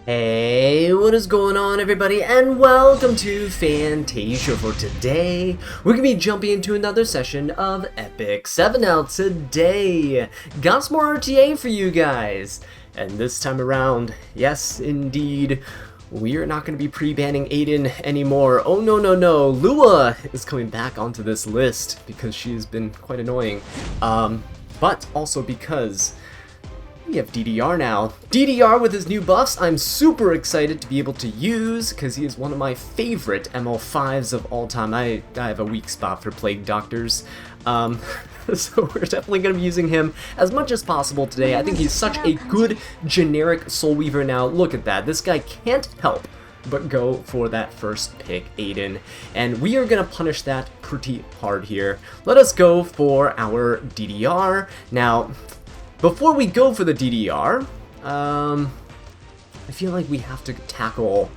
Hey, what is going on everybody, and welcome to Fantasia. For today, we're going to be jumping into another session of Epic 7. Now today, got some more RTA for you guys, and this time around, yes indeed, we are not going to be pre-banning Aiden anymore. Oh no, Lua is coming back onto this list because she's been quite annoying, but also because we have DDR now. DDR with his new buffs, I'm super excited to be able to use, because he is one of my favorite ML5s of all time. I have a weak spot for Plague Doctors. So we're definitely going to be using him as much as possible today. I think he's such a good generic Soul Weaver now. Look at that. This guy can't help but go for that first pick, Aiden. And we are going to punish that pretty hard here. Let us go for our DDR. Now, before we go for the DDR, I feel like we have to tackle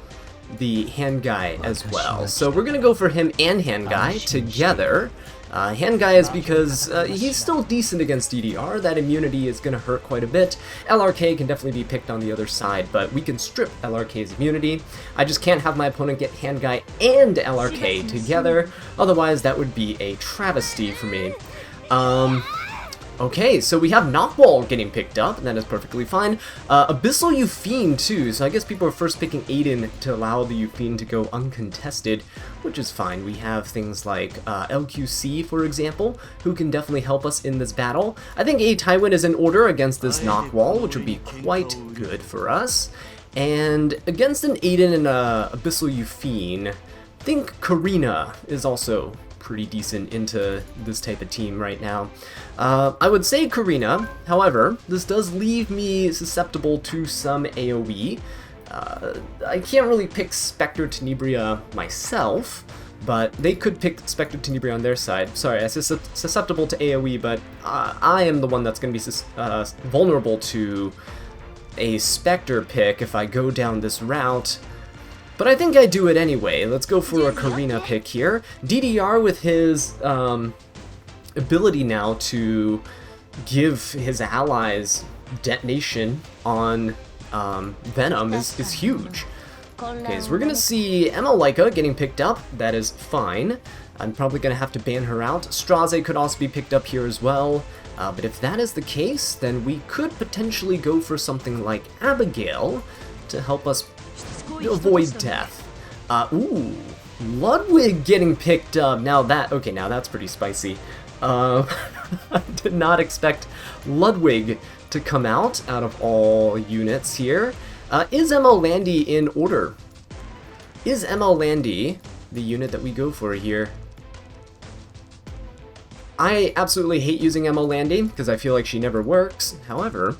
the hand guy as well. So we're gonna go for him and hand guy together. Hand guy is because he's still decent against DDR. That immunity is gonna hurt quite a bit. LRK can definitely be picked on the other side, but we can strip LRK's immunity. I just can't have my opponent get hand guy and LRK together. Otherwise, that would be a travesty for me. Okay, so we have Knockwall getting picked up, and that is perfectly fine. Abyssal Euphine too, so I guess people are first picking Aiden to allow the Euphine to go uncontested, which is fine. We have things like LQC, for example, who can definitely help us in this battle. I think a Tywin is in order against this Knockwall, which would be quite good for us. And against an Aiden and Abyssal Euphine, I think Karina is also pretty decent into this type of team right now. I would say Karina, however, this does leave me susceptible to some AoE. I can't really pick Spectre Tenebria myself, but they could pick Spectre Tenebria on their side. Sorry, I said susceptible to AoE, but I am the one that's going to be vulnerable to a Spectre pick if I go down this route. But I think I do it anyway. Let's go for a Karina pick here. DDR with his ability now to give his allies detonation on Venom is huge. Okay, so we're gonna see ML Laika getting picked up. That is fine. I'm probably gonna have to ban her out. Straze could also be picked up here as well. But if that is the case, then we could potentially go for something like Abigail to help us avoid death. Ooh, Ludwig getting picked up. Now that's pretty spicy. I did not expect Ludwig to come out of all units here. Is ML Landy in order? Is ML Landy the unit that we go for here? I absolutely hate using ML Landy because I feel like she never works. However,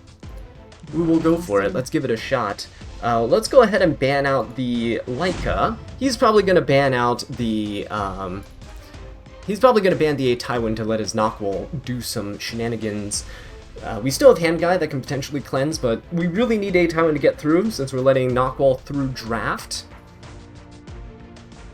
we will go for it. Let's give it a shot. Let's go ahead and ban out the Laika. He's probably going to ban out the, he's probably going to ban the Tywin to let his Knockwall do some shenanigans. We still have Hand Guy that can potentially cleanse, but we really need a Tywin to get through since we're letting Knockwall through draft.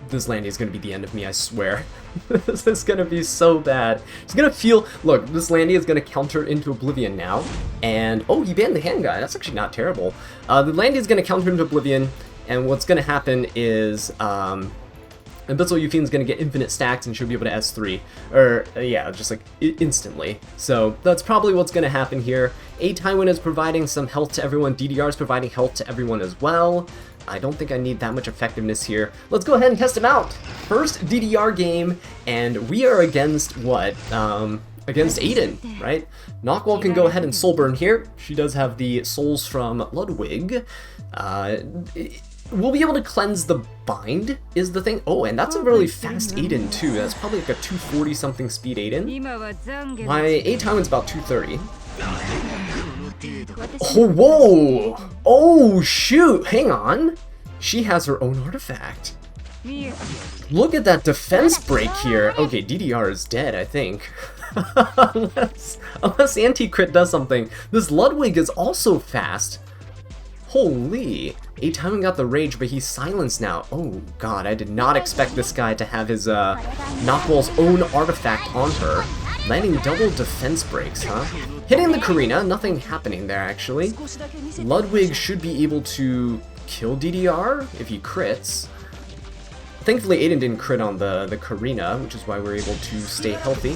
This Landy is going to be the end of me, I swear. This is going to be so bad. It's going to feel... Look, this Landy is going to counter into Oblivion now. And... Oh, he banned the Hand Guy. That's actually not terrible. The Landy is going to counter into Oblivion. And what's going to happen is... Abyssal Euphine is going to get infinite stacks and she'll be able to S3. Or, yeah, just like instantly. So that's probably what's going to happen here. A Tywin is providing some health to everyone. DDR is providing health to everyone as well. I don't think I need that much effectiveness here. Let's go ahead and test him out. First DDR game, and we are against what? Against Aiden, right? Knockwall can go ahead and soul burn here. She does have the souls from Ludwig. We'll be able to cleanse the bind, is the thing. Oh, and that's a really fast Aiden, too. That's probably like a 240 something speed Aiden. My A Tywin's about 230. Oh, whoa! Oh, shoot! Hang on! She has her own artifact. Look at that defense break here. Okay, DDR is dead, I think. unless anti-crit does something. This Ludwig is also fast. Holy! A Tywin got the rage, but he's silenced now. Oh god, I did not expect this guy to have his Knockwall's own artifact on her. Landing double defense breaks, huh? Hitting the Karina, nothing happening there actually. Ludwig should be able to kill DDR if he crits. Thankfully, Aiden didn't crit on the Karina, which is why we're able to stay healthy.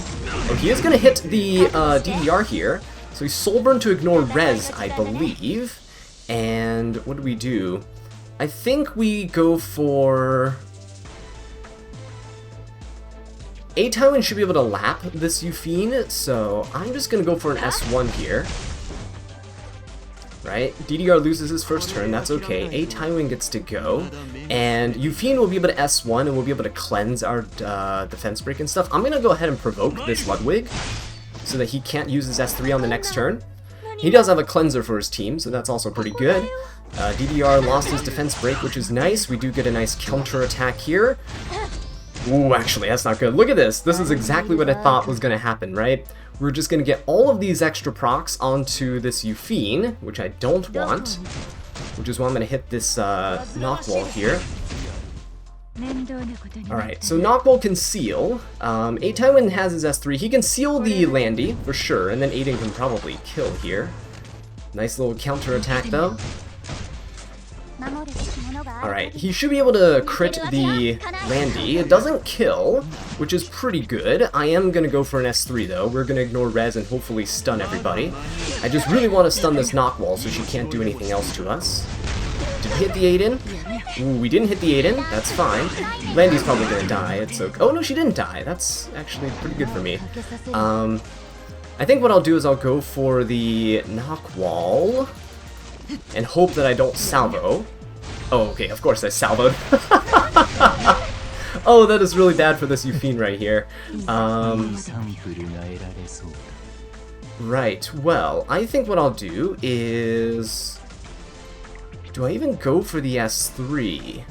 Oh, he is going to hit the DDR here. So he's Soulburn to ignore Res, I believe. And what do? I think we go for... A-Tywin should be able to lap this Yufine, so I'm just going to go for an S1 here. Right? DDR loses his first turn, that's okay. A-Tywin gets to go. And Yufine will be able to S1 and we'll be able to cleanse our defense break and stuff. I'm going to go ahead and provoke this Ludwig so that he can't use his S3 on the next turn. He does have a cleanser for his team, so that's also pretty good. DDR lost his defense break, which is nice. We do get a nice counter attack here. Ooh, actually, that's not good. Look at this. This is exactly what I thought was going to happen, right? We're just going to get all of these extra procs onto this Yufine, which I don't want, which is why I'm going to hit this knock wall here. Alright, so Knockwall can seal. A-Tywin has his S3. He can seal the Landy, for sure, and then Aiden can probably kill here. Nice little counter attack, though. Alright, he should be able to crit the Landy. It doesn't kill, which is pretty good. I am going to go for an S3, though. We're going to ignore Res and hopefully stun everybody. I just really want to stun this Knockwall so she can't do anything else to us. Did we hit the Aiden? Ooh, we didn't hit the Aiden. That's fine. Landy's probably going to die. It's okay. Oh, no, she didn't die. That's actually pretty good for me. I think what I'll do is I'll go for the Knockwall and hope that I don't salvo. Oh, okay, of course I salvoed. Oh, that is really bad for this Yufine right here. Right, well, I think what I'll do is... Do I even go for the S3?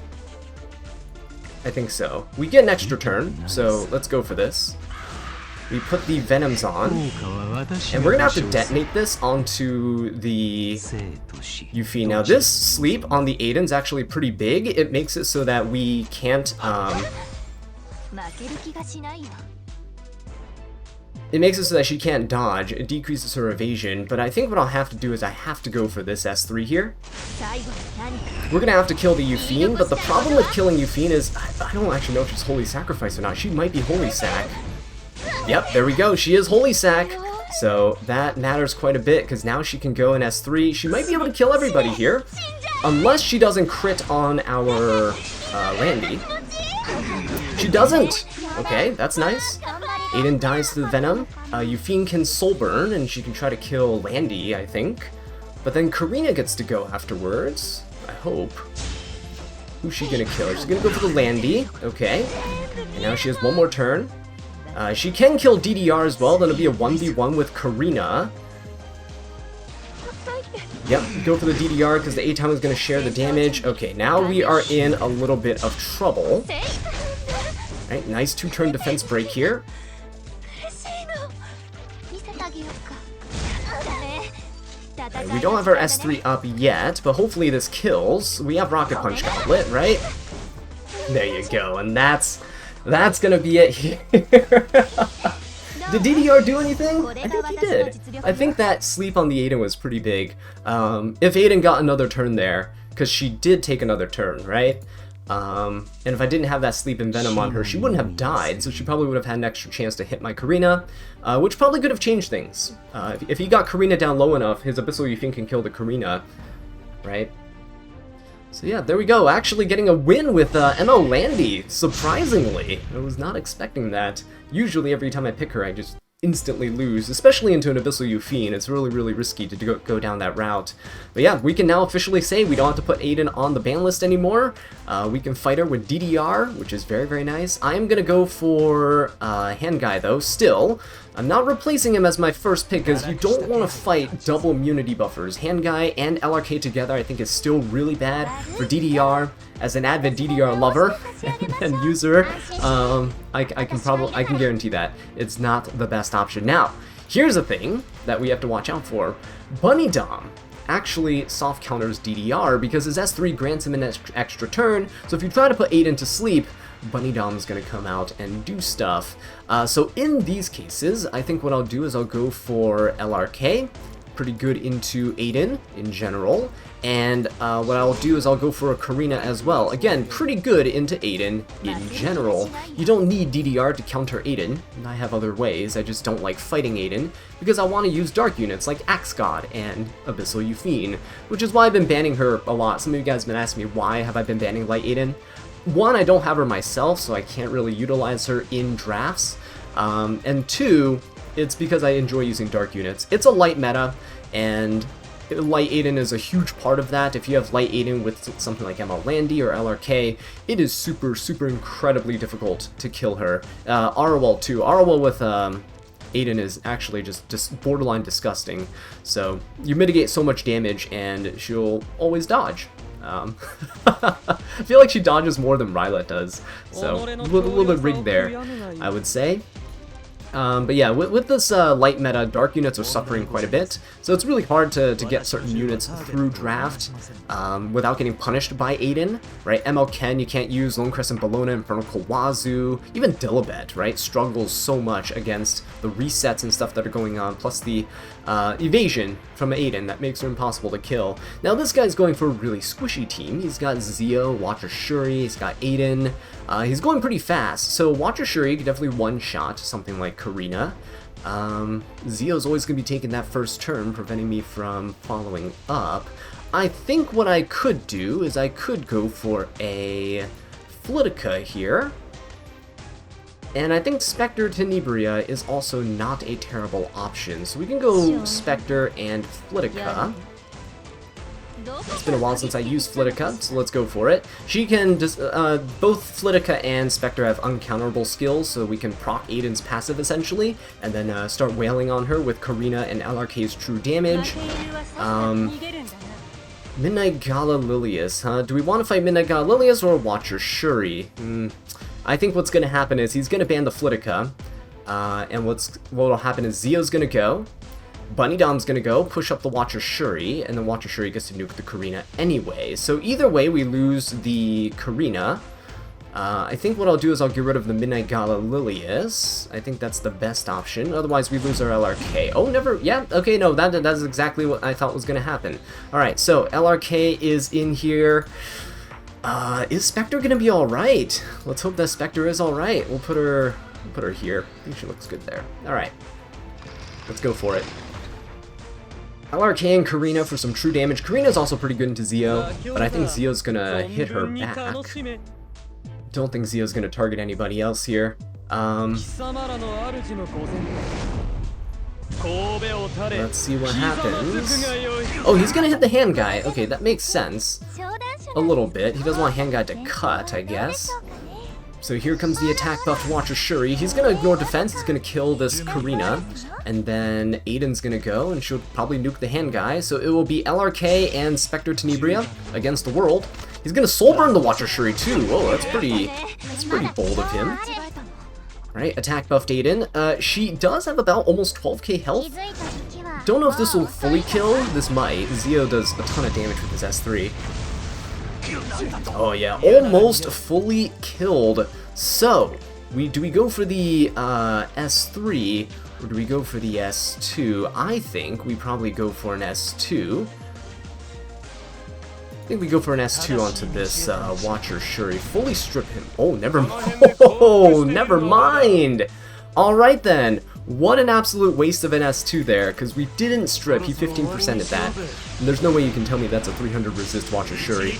I think so. We get an extra turn, so let's go for this. We put the Venoms on, and we're gonna have to detonate this onto the Yufine. Now this sleep on the Aiden's actually pretty big. It makes it so that we can't, it makes it so that she can't dodge. It decreases her evasion, but I think what I'll have to do is I have to go for this S3 here. We're gonna have to kill the Yufine, but the problem with killing Yufine is, I don't actually know if she's Holy Sacrifice or not. She might be Holy Sac. Yep, there we go. She is Holy Sac. So that matters quite a bit, because now she can go in S3. She might be able to kill everybody here, unless she doesn't crit on our Landy. She doesn't! Okay, that's nice. Aiden dies to the Venom. Yufine can Soulburn, and she can try to kill Landy, I think. But then Karina gets to go afterwards. I hope. Who's she gonna kill? She's gonna go for the Landy. Okay. And now she has one more turn. She can kill DDR as well. That'll be a 1v1 with Karina. Yep, go for the DDR because the A-Time is going to share the damage. Okay, now we are in a little bit of trouble. Alright, nice 2-turn defense break here. Right, we don't have our S3 up yet, but hopefully this kills. We have Rocket Punch Gauntlet, right? There you go, and that's gonna be it here. Did DDR do anything? I think he did. I think that sleep on the Aiden was pretty big. If Aiden got another turn there, because she did take another turn, right? And if I didn't have that sleep and Venom on her, she wouldn't have died, so she probably would have had an extra chance to hit my Karina, which probably could have changed things. If he got Karina down low enough, his Abyssal Yufine can kill the Karina, right? So yeah, there we go, actually getting a win with ML Landy, surprisingly. I was not expecting that. Usually every time I pick her, I just instantly lose, especially into an Abyssal Yufine. It's really, really risky to go down that route. But yeah, we can now officially say we don't have to put Aiden on the ban list anymore. We can fight her with DDR, which is very, very nice. I am going to go for Hand Guy, though, still. I'm not replacing him as my first pick, because you don't want to fight double immunity buffers. Hand Guy and LRK together I think is still really bad for DDR. As an avid DDR lover and user, I can guarantee that it's not the best option. Now, here's a thing that we have to watch out for. Bunny Dom actually soft counters DDR because his S3 grants him an extra turn, so if you try to put Aiden to sleep, Bunny Dom's gonna come out and do stuff. So in these cases, I think what I'll do is I'll go for LRK, pretty good into Aiden in general. And what I'll do is I'll go for a Karina as well. Again, pretty good into Aiden in general. You don't need DDR to counter Aiden. I have other ways. I just don't like fighting Aiden because I want to use dark units like Axe God and Abyssal Euphine, which is why I've been banning her a lot. Some of you guys have been asking me why have I been banning Light Aiden. One, I don't have her myself, so I can't really utilize her in drafts. And two, it's because I enjoy using dark units. It's a light meta, and Light Aiden is a huge part of that. If you have Light Aiden with something like ML Landy or LRK, it is super, super incredibly difficult to kill her. Arwell too. Arwell with Aiden is actually just borderline disgusting. So you mitigate so much damage, and she'll always dodge. I feel like she dodges more than Rylet does, so a little bit rigged there, I would say. But yeah, with this light meta, dark units are suffering quite a bit, so it's really hard to get certain units through draft without getting punished by Aiden, right? ML Ken, you can't use Lone Crescent Bellona, Infernal Kawazu, even Dilibet, right? Struggles so much against the resets and stuff that are going on, plus the evasion from Aiden that makes her impossible to kill. Now this guy's going for a really squishy team. He's got Zio, Watcher Shuri, he's got Aiden. He's going pretty fast, so Watcher Shuri could definitely one-shot something like Karina. Zio's always going to be taking that first turn, preventing me from following up. I think what I could do is I could go for a Flitica here. And I think Spectre Tenebria is also not a terrible option. So we can go Spectre and Flitica. It's been a while since I used Flitica, so let's go for it. She can just, both Flitica and Spectre have uncounterable skills, so we can proc Aiden's passive essentially, and then start wailing on her with Karina and LRK's true damage. Midnight Gala Lilius, huh? Do we want to fight Midnight Gala Lilius or Watcher Shuri? I think what's going to happen is he's going to ban the Flitica, and what'll happen is Zio's going to go, Bunny Dom's going to go, push up the Watcher Shuri, and then Watcher Shuri gets to nuke the Karina anyway. So either way, we lose the Karina. I think what I'll do is I'll get rid of the Midnight Gala Lilius. I think that's the best option. Otherwise, we lose our LRK. Oh, never. Yeah, okay, no, that's exactly what I thought was going to happen. Alright, so LRK is in here. Is Spectre going to be alright? Let's hope that Spectre is alright. We'll put her here. I think she looks good there. Alright. Let's go for it. LRK and Karina for some true damage. Karina's also pretty good into Zio, but I think Zio's gonna hit her back. Don't think Zio's gonna target anybody else here. Let's see what happens. Oh, he's gonna hit the hand guy. Okay, that makes sense. A little bit. He doesn't want hand guy to cut, I guess. So here comes the attack buffed Watcher Shuri. He's gonna ignore defense, he's gonna kill this Karina. And then Aiden's gonna go, and she'll probably nuke the hand guy. So it will be LRK and Spectre Tenebria against the world. He's gonna soul burn the Watcher Shuri too. Whoa, that's pretty bold of him. Right, attack buffed Aiden. She does have about almost 12k health. Don't know if this will fully kill. This might. Zio does a ton of damage with his S3. Oh yeah, almost fully killed. So, do we go for the S3 or do we go for the S2? I think we probably go for an S2. I think we go for an S2 onto this Watcher Shuri. Fully strip him. Oh, never mind. Oh, never mind. All right then. What an absolute waste of an S2 there, because we didn't strip. He 15%ed that. And there's no way you can tell me that's a 300 resist Watcher Shuri.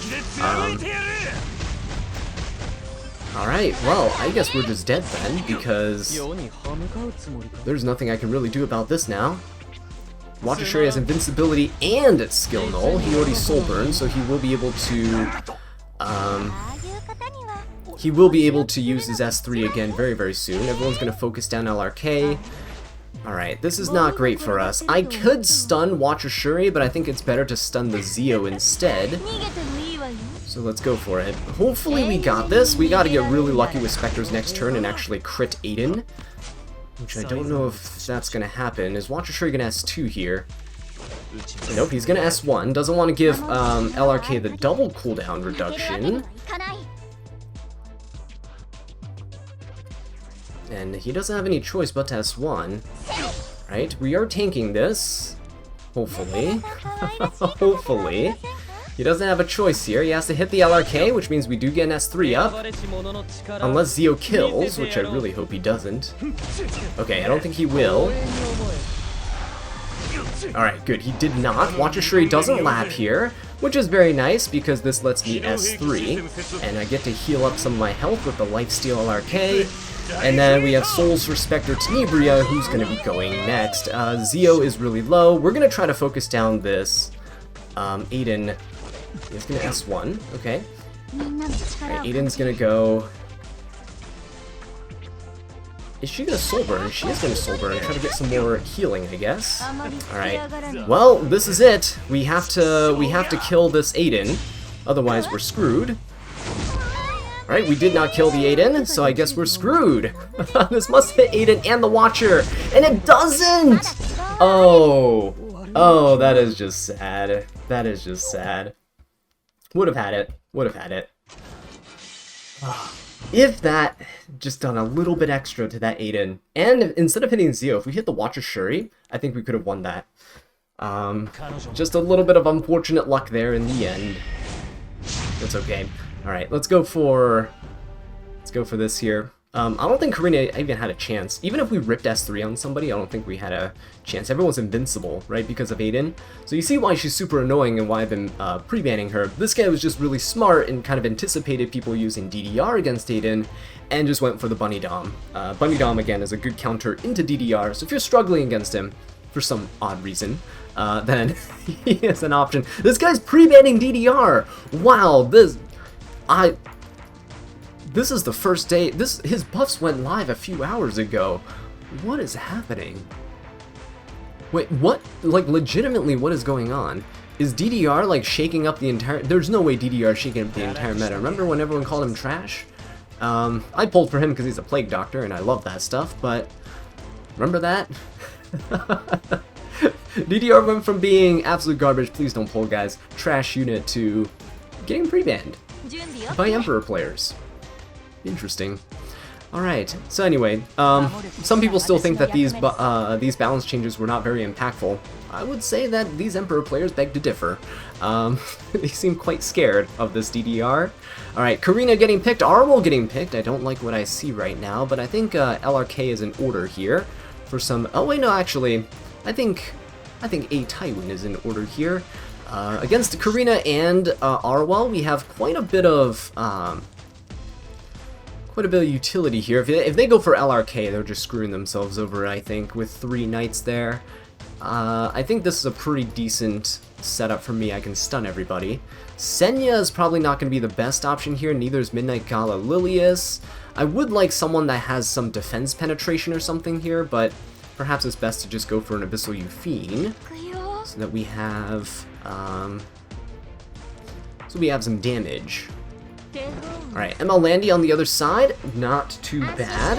Alright, well, I guess we're just dead then, because there's nothing I can really do about this now. Watcher Shuri has invincibility and skill null. He already soul burned, so he will be able to use his S3 again very, very soon. Everyone's going to focus down LRK. Alright, this is not great for us. I could stun Watcher Shuri, but I think it's better to stun the Zio instead. So let's go for it. Hopefully we got this. We got to get really lucky with Spectre's next turn and actually crit Aiden. Which I don't know if that's going to happen. Is Watcher Shuri going to S2 here? Nope, he's going to S1. Doesn't want to give LRK the double cooldown reduction. And he doesn't have any choice but to S1. Right, we are tanking this. Hopefully. Hopefully. He doesn't have a choice here. He has to hit the LRK, which means we do get an S3 up. Unless Zio kills, which I really hope he doesn't. Okay, I don't think he will. Alright, good. He did not. Watch sure he doesn't lap here, which is very nice because this lets me S3, and I get to heal up some of my health with the Lifesteal LRK. And then we have Souls for Spectre Tenebria, who's going to be going next. Zio is really low. We're going to try to focus down this Aiden. He's going to S1, okay. Alright, Aiden's going to go... Is she going to Soul Burn? She is going to Soul Burn and try to get some more healing, I guess. Alright, well, this is it. We have to kill this Aiden, otherwise we're screwed. Alright, we did not kill the Aiden, so I guess we're screwed. This must hit Aiden and the Watcher, and it doesn't! Oh, that is just sad. That is just sad. Would have had it. Would have had it. If that just done a little bit extra to that Aiden, and instead of hitting Zio, if we hit the Watcher Shuri, I think we could have won that. Just a little bit of unfortunate luck there in the end. That's okay. Alright, let's go for this here. I don't think Karina even had a chance. Even if we ripped S3 on somebody, I don't think we had a chance. Everyone's invincible, right, because of Aiden. So you see why she's super annoying and why I've been pre-banning her. This guy was just really smart and kind of anticipated people using DDR against Aiden and just went for the Bunny Dom. Bunny Dom, again, is a good counter into DDR, so if you're struggling against him for some odd reason, then he is an option. This guy's pre-banning DDR! Wow, this is the first day. His buffs went live a few hours ago. What is happening? Wait, what? Like, legitimately, what is going on? Is DDR, like, shaking up the entire... There's no way DDR is shaking up the entire meta. Remember when everyone called him trash? I pulled for him because he's a Plague Doctor, and I love that stuff, but... Remember that? DDR went from being absolute garbage, please don't pull, guys, trash unit, to getting pre-banned by Emperor players. Interesting. Alright, so anyway, some people still think that these balance changes were not very impactful. I would say that these Emperor players beg to differ. They seem quite scared of this DDR. Alright, Karina getting picked, Arwol getting picked. I don't like what I see right now, but I think LRK is in order here for some... Oh wait, no, actually, I think A Tywin is in order here. Against Karina and Arwol, we have quite a bit of utility here. If they go for LRK, they're just screwing themselves over, I think, with 3 knights there. I think this is a pretty decent setup for me. I can stun everybody. Senya is probably not going to be the best option here, neither is Midnight Gala Lilius. I would like someone that has some defense penetration or something here, but perhaps it's best to just go for an Abyssal Euphine, so that we have some damage. Alright, ML Landy on the other side, not too bad.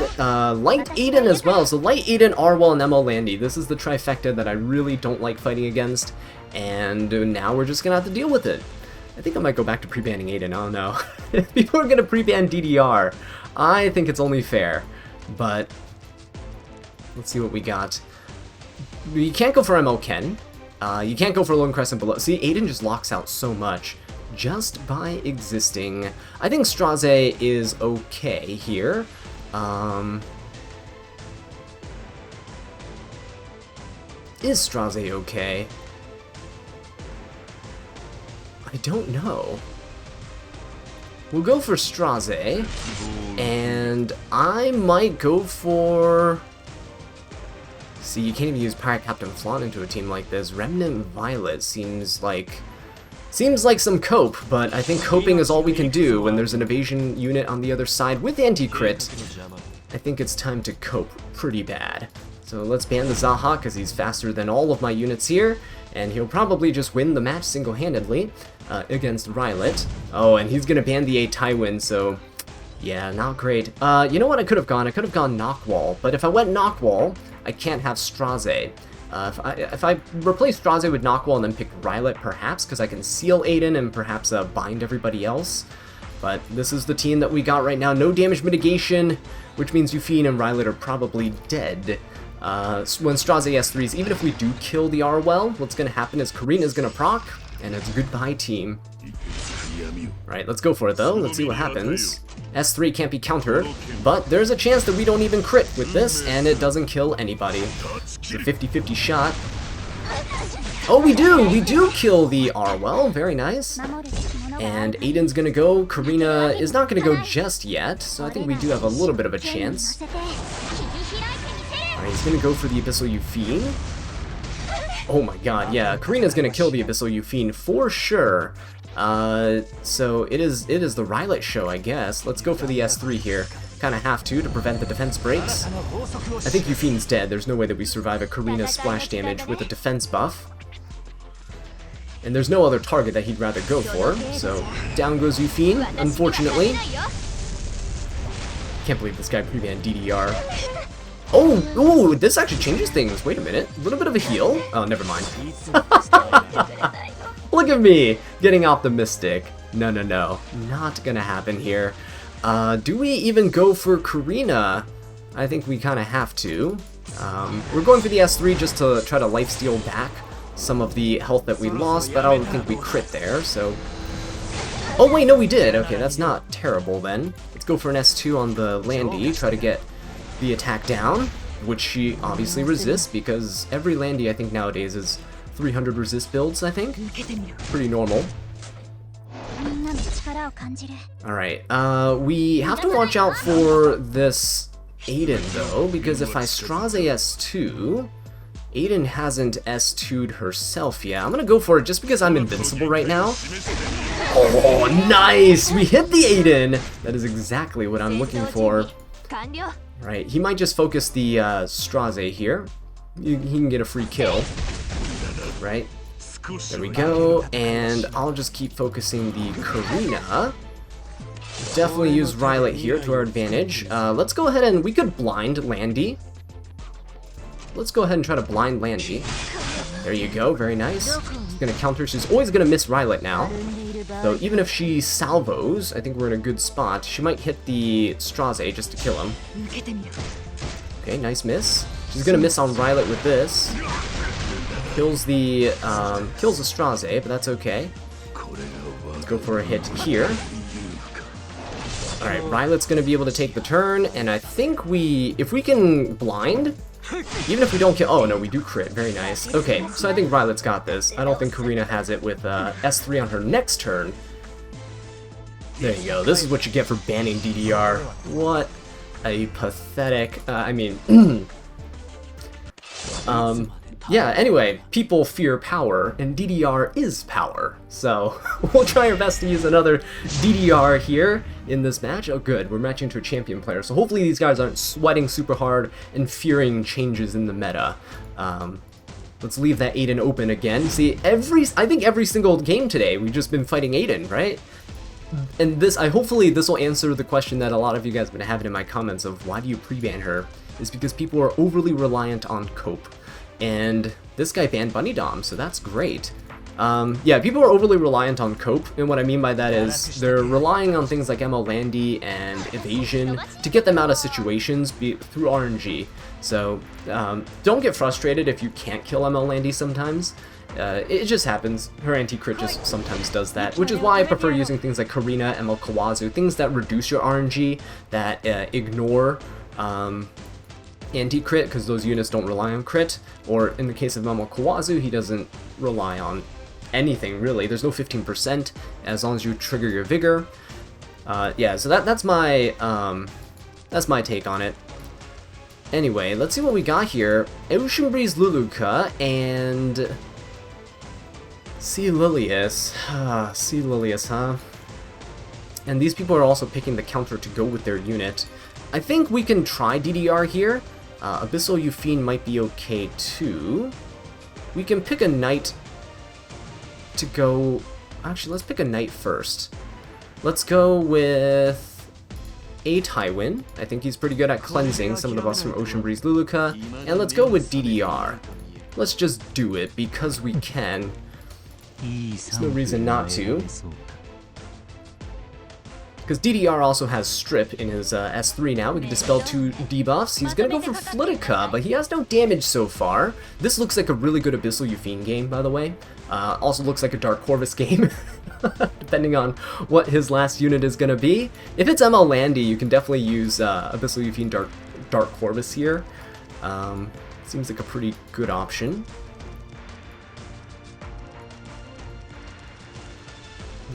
Light Aiden as well, so Light Aiden, Arwol, and ML Landy. This is the trifecta that I really don't like fighting against, and now we're just gonna have to deal with it. I think I might go back to pre-banning Aiden, I don't know. If people are gonna pre-ban DDR, I think it's only fair, but let's see what we got. You can't go for ML Ken. You can't go for Lone Crescent below. See, Aiden just locks out so much just by existing. I think Straze is okay here. Is Straze okay? I don't know. We'll go for Straze, and I might go for... See, you can't even use Pirate Captain Flan into a team like this. Remnant Violet seems like some cope, but I think coping is all we can do when there's an evasion unit on the other side with anti-crit. I think it's time to cope pretty bad. So let's ban the Zaha, because he's faster than all of my units here, and he'll probably just win the match single-handedly against Rylet. Oh, and he's gonna ban the A Tywin, so yeah, not great. You know what I could have gone? I could have gone Knockwall, but if I went Knockwall, I can't have Straze. If I replace Straze with Knockwall and then pick Rylet, perhaps, because I can seal Aiden and perhaps bind everybody else. But this is the team that we got right now. No damage mitigation, which means Euphine and Rylet are probably dead. when Straze S3s, even if we do kill the R well, what's going to happen is Karina's going to proc, and it's goodbye team. Right, let's go for it though. Let's see what happens. S3 can't be countered, but there's a chance that we don't even crit with this, and it doesn't kill anybody. It's a 50-50 shot. Oh, we do kill the R well, very nice. And Aiden's gonna go. Karina is not gonna go just yet, so I think we do have a little bit of a chance. Alright, he's gonna go for the Abyssal Euphine. Oh my god, yeah, Karina's gonna kill the Abyssal Euphine for sure. So it is the Rylet show, I guess. Let's go for the S3 here. Kinda have to prevent the defense breaks. I think Euphine's dead. There's no way that we survive a Karina splash damage with a defense buff. And there's no other target that he'd rather go for, so down goes Euphine, unfortunately. Can't believe this guy pre-banned DDR. Oh, ooh, this actually changes things. Wait a minute, a little bit of a heal. Oh, never mind. Look at me, getting optimistic. No, not gonna happen here. Do we even go for Karina? I think we kind of have to. We're going for the S3 just to try to lifesteal back some of the health that we lost, but I don't think we crit there, so... Oh wait, no we did! Okay, that's not terrible then. Let's go for an S2 on the Landy, try to get the attack down, which she obviously resists, because every Landy I think nowadays is 300 resist builds, I think. Pretty normal. Alright, we have to watch out for this Aiden though, because if I Straze S2... Aiden hasn't S2'd herself yet. I'm gonna go for it just because I'm invincible right now. Oh, nice! We hit the Aiden! That is exactly what I'm looking for. Right, he might just focus the Straze here. He can get a free kill. Right? There we go, and I'll just keep focusing the Karina. Definitely use Rylet here to our advantage. Let's go ahead and we could blind Landy. Let's go ahead and try to blind Landy. There you go, very nice. She's gonna counter. She's always gonna miss Rylet now. Though even if she salvos, I think we're in a good spot. She might hit the Straze just to kill him. Okay, nice miss. She's gonna miss on Rylet with this. Kills the Straze, but that's okay. Let's go for a hit here. Alright, Rylet's gonna be able to take the turn, and I think if we can blind, even if we don't kill... Oh, no, we do crit. Very nice. Okay, so I think Rylet's got this. I don't think Karina has it with S3 on her next turn. There you go. This is what you get for banning DDR. What a pathetic... I mean... yeah, anyway, people fear power, and DDR is power. So, we'll try our best to use another DDR here in this match. Oh good, we're matching to a champion player, so hopefully these guys aren't sweating super hard and fearing changes in the meta. Let's leave that Aiden open again. See, I think every single game today, we've just been fighting Aiden, right? And hopefully this will answer the question that a lot of you guys have been having in my comments of why do you pre-ban her, is because people are overly reliant on cope. And this guy banned Bunny Dom, so that's great. Yeah, people are overly reliant on cope, and what I mean by that is they're relying on things like ML Landy and evasion to get them out of situations through RNG. So don't get frustrated if you can't kill ML Landy sometimes. It just happens. Her anti-crit just sometimes does that, which is why I prefer using things like Karina, ML Kawazu, things that reduce your RNG, that ignore anti-crit, because those units don't rely on crit, or in the case of ML Kawazu, he doesn't rely on anything really. There's no 15% as long as you trigger your vigor. Yeah, so that's my take on it. Anyway, let's see what we got here. Ocean Breeze Luluka and Sea Lilius. Sea Lilius, huh? And these people are also picking the counter to go with their unit. I think we can try DDR here. Abyssal Euphine might be okay too. We can pick a knight to go... Actually, let's pick a knight first. Let's go with a Tywin. I think he's pretty good at cleansing some of the buffs from Ocean Breeze Luluka. And let's go with DDR. Let's just do it because we can. There's no reason not to. Because DDR also has Strip in his S3 now. We can dispel 2 debuffs. He's gonna go for Flitica, but he has no damage so far. This looks like a really good Abyssal Euphine game, by the way. Also looks like a Dark Corvus game, depending on what his last unit is gonna be. If it's ML Landy, you can definitely use Abyssal Euphine Dark Corvus here. Seems like a pretty good option.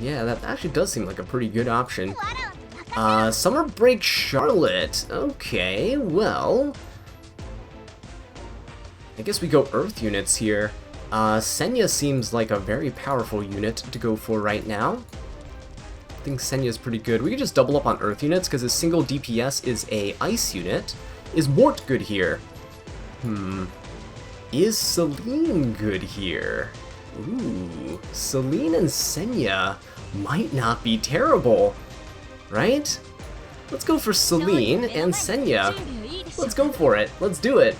Yeah, that actually does seem like a pretty good option. Summer Break Charlotte. Okay, well, I guess we go Earth units here. Senya seems like a very powerful unit to go for right now. I think Senya's pretty good. We could just double up on Earth units because his single DPS is a Ice unit. Is Mort good here? Is Celine good here? Ooh, Celine and Senya might not be terrible, right? Let's go for Celine and Senya. Let's go for it. Let's do it.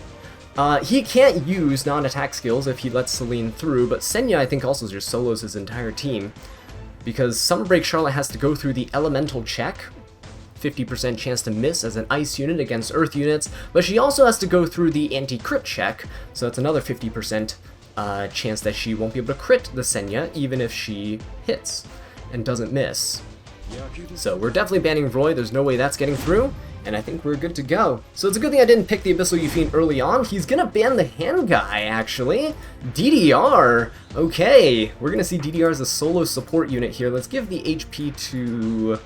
He can't use non-attack skills if he lets Celine through, but Senya I think also just solos his entire team. Because Summer Break Charlotte has to go through the elemental check, 50% chance to miss as an ice unit against earth units, but she also has to go through the anti-crit check, so that's another 50% chance that she won't be able to crit the Senya even if she hits and doesn't miss. So we're definitely banning Roy, there's no way that's getting through, and I think we're good to go. So it's a good thing I didn't pick the Abyssal Euphine early on. He's gonna ban the hand guy, actually. DDR! Okay, we're gonna see DDR as a solo support unit here. Let's give the HP to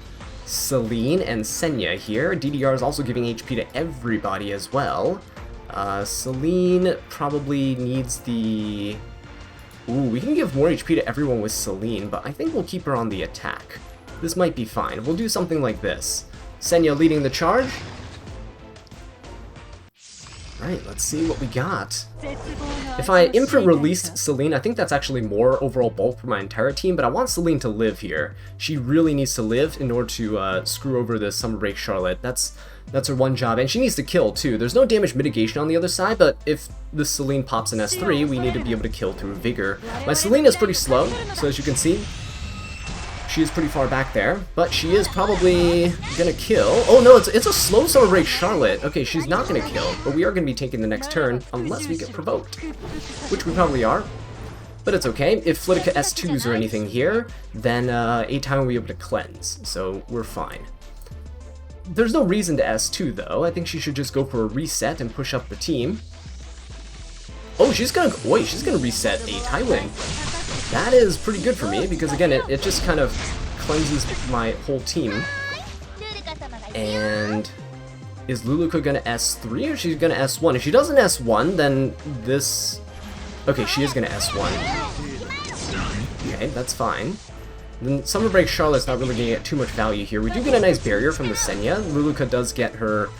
Celine and Senya here. DDR is also giving HP to everybody as well. Celine probably needs the... Ooh, we can give more HP to everyone with Celine, but I think we'll keep her on the attack. This might be fine. We'll do something like this. Senya leading the charge. Right, let's see what we got. If I imprint released Celine, I think that's actually more overall bulk for my entire team, but I want Celine to live here. She really needs to live in order to screw over this Summer Break Charlotte. That's her one job, and she needs to kill too. There's no damage mitigation on the other side, but if this Celine pops an S3, we need to be able to kill through Vigor. My Celine is pretty slow, so as you can see, she is pretty far back there, but she is probably gonna kill. Oh no, it's a slow Summer Break Charlotte. Okay, she's not gonna kill, but we are gonna be taking the next turn unless we get provoked, which we probably are. But it's okay. If Flitica S2s or anything here, then A-Time will be able to cleanse, so we're fine. There's no reason to S2 though. I think she should just go for a reset and push up the team. Oh, she's gonna reset a Tywin. That is pretty good for me because again, it just kind of cleanses my whole team. And is Luluka gonna S3 or she's gonna S1? If she doesn't S1, then this... Okay, she is gonna S1. Okay, that's fine. Then Summer Break Charlotte's not really gonna get too much value here. We do get a nice barrier from the Senya. Luluka does get her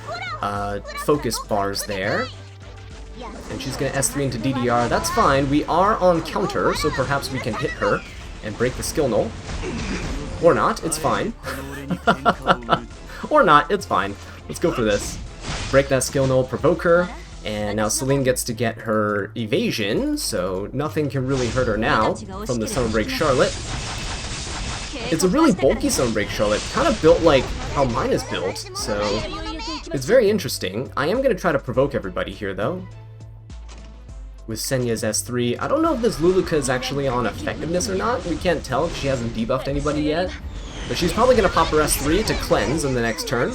focus bars there. And she's gonna S3 into DDR. That's fine. We are on counter, so perhaps we can hit her and break the skill null. Or not, it's fine. Or not, it's fine. Let's go for this. Break that skill null, provoke her, and now Celine gets to get her evasion, so nothing can really hurt her now from the Summer Break Charlotte. It's a really bulky Summer Break Charlotte, kind of built like how mine is built, so it's very interesting. I am going to try to provoke everybody here, though. With Senya's S3. I don't know if this Luluka is actually on effectiveness or not. We can't tell if she hasn't debuffed anybody yet. But she's probably going to pop her S3 to cleanse in the next turn.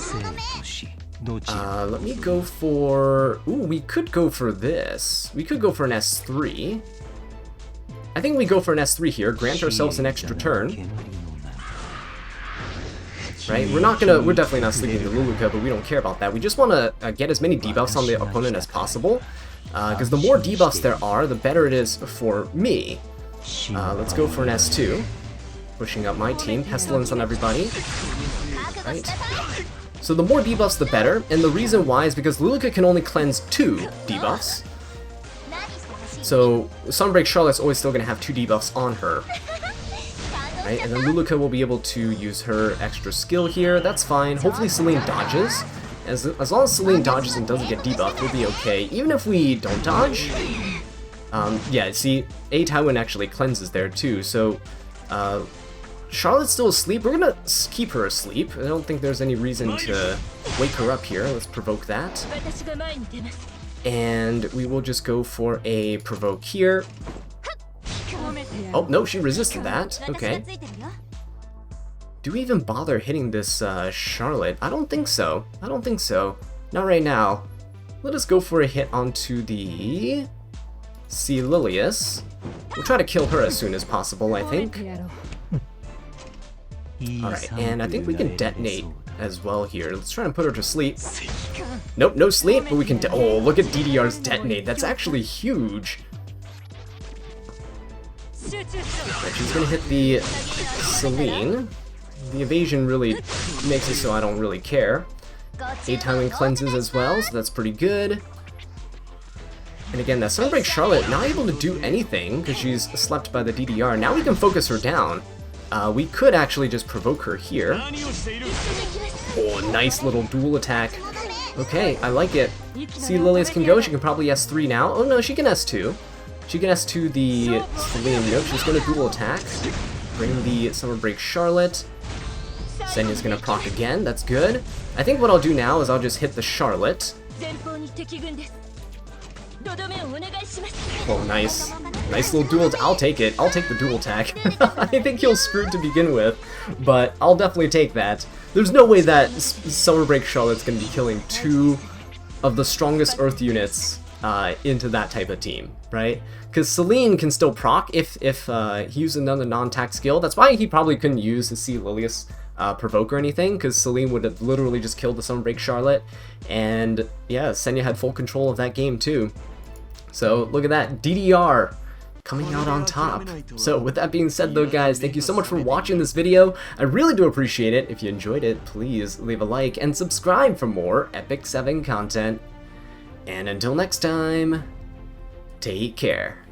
Let me go for... Ooh, we could go for this. We could go for an S3. I think we go for an S3 here, grant ourselves an extra turn. Right? We're definitely not sleeping the Luluka, but we don't care about that. We just want to get as many debuffs on the opponent as possible. Because the more debuffs there are, the better it is for me. Let's go for an S2. Pushing up my team. Pestilence on everybody. Right. So the more debuffs, the better. And the reason why is because Luluka can only cleanse 2 debuffs. So Summer Break Charlotte's always still going to have 2 debuffs on her. Right? And then Luluka will be able to use her extra skill here. That's fine. Hopefully Celine dodges. As long as Celine dodges and doesn't get debuffed, we'll be okay. Even if we don't dodge, yeah, see, A Tywin actually cleanses there too, so Charlotte's still asleep. We're gonna keep her asleep. I don't think there's any reason to wake her up here. Let's provoke that. And we will just go for a provoke here. Oh, no, she resisted that. Okay. Do we even bother hitting this Charlotte? I don't think so. I don't think so. Not right now. Let us go for a hit onto the Celilius. We'll try to kill her as soon as possible, I think. Alright, and I think we can detonate as well here. Let's try and put her to sleep. Nope, no sleep, but we can oh, look at DDR's detonate. That's actually huge. Right, she's gonna hit the Celine. The evasion really makes it so I don't really care. 8 timing cleanses as well, so that's pretty good. And again, that Sunbreak Charlotte not able to do anything because she's slept by the DDR. Now we can focus her down. We could actually just provoke her here. Oh, nice little dual attack. Okay, I like it. See, Lilius can go. She can probably S3 now. Oh no, she can S2. She can S2 the Celine. Nope, she's going to dual attack. Bring the Summer Break Charlotte. Senya's going to proc again. That's good. I think what I'll do now is I'll just hit the Charlotte. Oh, nice. Nice little dual. I'll take it. I'll take the dual attack. I think he'll screw to begin with, but I'll definitely take that. There's no way that Summer Break Charlotte's going to be killing 2 of the strongest Earth units into that type of team, right? Because Celine can still proc if he used another non-attack skill. That's why he probably couldn't use the C. Lilius provoke or anything, because Celine would have literally just killed the Summer Break Charlotte. And yeah, Senya had full control of that game too. So look at that, DDR coming out on top. So with that being said though, guys, thank you so much for watching this video. I really do appreciate it. If you enjoyed it, please leave a like and subscribe for more Epic 7 content. And until next time, take care.